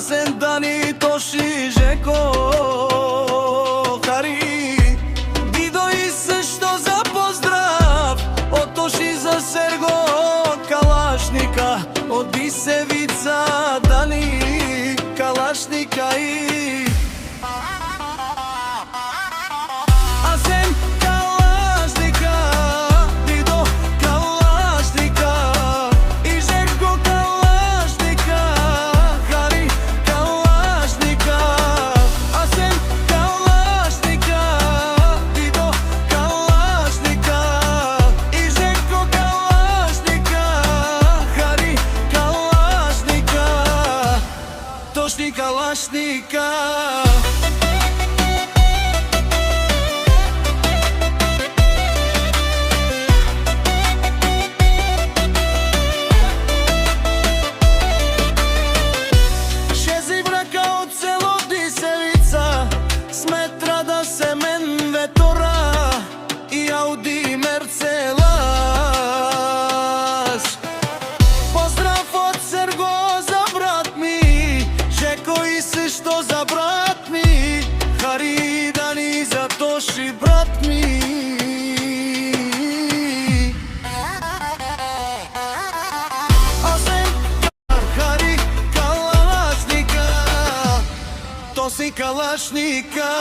Асен Дани Тоши Жеко Хари Дидо и се што за поздрав од Тоши за Серго Калашника од Исевица Дани Калашника и Асен Калашника Дидо Калашника и Жеко Калашника Хари Калашника Асен Калашника Дидо Калашника и Жеко Калашника Хари Калашника Тоши Калашника Ауди Мерцелас поздрав од Серго за брат ми Жеко и се што за брат ми Хари Дани за Тоши брат ми Асен Хари Калашника Тоши Калашника